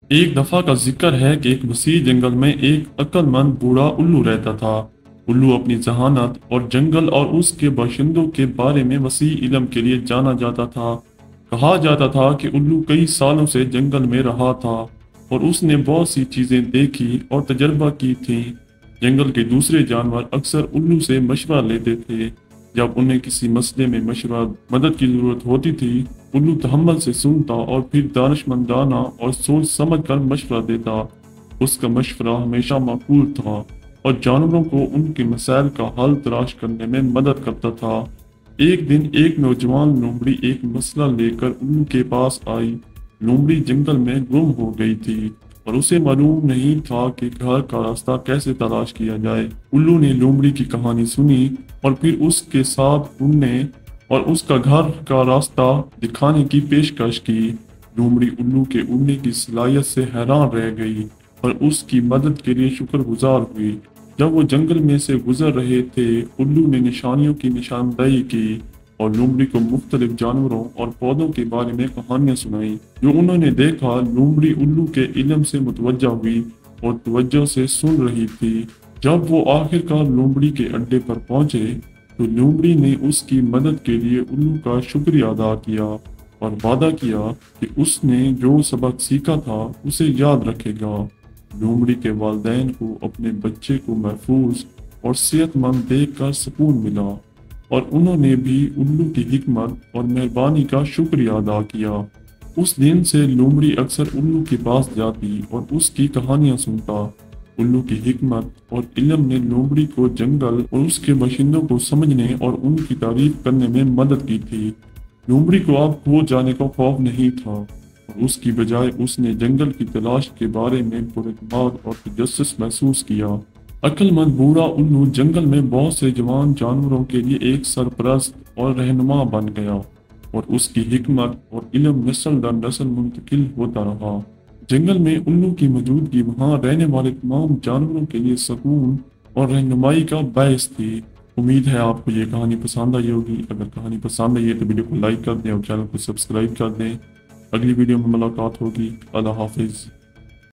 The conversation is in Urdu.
ایک دفعہ کا ذکر ہے کہ ایک وسیع جنگل میں ایک عقلمند بوڑھا الو رہتا تھا۔ الو اپنی ذہانت اور جنگل اور اس کے باشندوں کے بارے میں وسیع علم کے لیے جانا جاتا تھا۔ کہا جاتا تھا کہ الو کئی سالوں سے جنگل میں رہا تھا اور اس نے بہت سی چیزیں دیکھی اور تجربہ کی تھیں۔ جنگل کے دوسرے جانور اکثر الو سے مشورہ لیتے تھے۔ جب انہیں کسی مسئلے میں مشورہ مدد کی ضرورت ہوتی تھی، الو تحمل سے سنتا اور پھر دانشمندانہ اور سوچ سمجھ کر مشورہ دیتا۔ اس کا مشورہ ہمیشہ معقول تھا اور جانوروں کو ان کے مسائل کا حل تلاش کرنے میں مدد کرتا تھا۔ ایک دن ایک نوجوان لومڑی ایک مسئلہ لے کر الو کے پاس آئی۔ لومڑی جنگل میں گم ہو گئی تھی اور اسے معلوم نہیں تھا کہ گھر کا راستہ کیسے تلاش کیا جائے۔ الو نے لومڑی کی کہانی سنی اور پھر اس کے ساتھ ڈھونڈنے اور اس کا گھر کا راستہ دکھانے کی پیشکش کی۔ لومڑی الو کے اڑنے کی صلاحیت سے حیران رہ گئی اور اس کی مدد کے لیے شکر گزار ہوئی۔ جب وہ جنگل میں سے گزر رہے تھے، الو نے نشانیوں کی نشاندہی کی اور لومڑی کو مختلف جانوروں اور پودوں کے بارے میں کہانیاں سنائیں جو انہوں نے دیکھا۔ لومڑی الو کے علم سے متوجہ ہوئی اور توجہ سے سن رہی تھی۔ جب وہ آخر کار لومڑی کے اڈے پر پہنچے تو لومڑی نے اس کی مدد کے لیے الو کا شکریہ ادا کیا اور وعدہ کیا کہ اس نے جو سبق سیکھا تھا اسے یاد رکھے گا۔ لومڑی کے والدین کو اپنے بچے کو محفوظ اور صحت مند دیکھ کر سکون ملا اور انہوں نے بھی الو کی حکمت اور مہربانی کا شکریہ ادا کیا۔ اس دن سے لومڑی اکثر الو کے پاس جاتی اور اس کی کہانیاں سنتا۔ الو کی حکمت اور علم نے لومڑی کو جنگل اور اس کے باشندوں کو سمجھنے اور ان کی تعریف کرنے میں مدد کی تھی۔ لومڑی کو اب کھو جانے کا خوف نہیں تھا اور اس کی بجائے اس نے جنگل کی تلاش کے بارے میں پراعتماد اور تجسس محسوس کیا۔ عقل مند بوڑھا الو جنگل میں بہت سے جوان جانوروں کے لیے ایک سرپرست اور رہنما بن گیا اور اس کی حکمت اور علم نسل در نسل منتقل ہوتا رہا۔ جنگل میں الو کی موجودگی وہاں رہنے والے تمام جانوروں کے لیے سکون اور رہنمائی کا باعث تھی۔ امید ہے آپ کو یہ کہانی پسند آئی ہوگی۔ اگر کہانی پسند آئی ہے تو ویڈیو کو لائک کر دیں اور چینل کو سبسکرائب کر دیں۔ اگلی ویڈیو میں ملاقات ہوگی۔ اللہ حافظ۔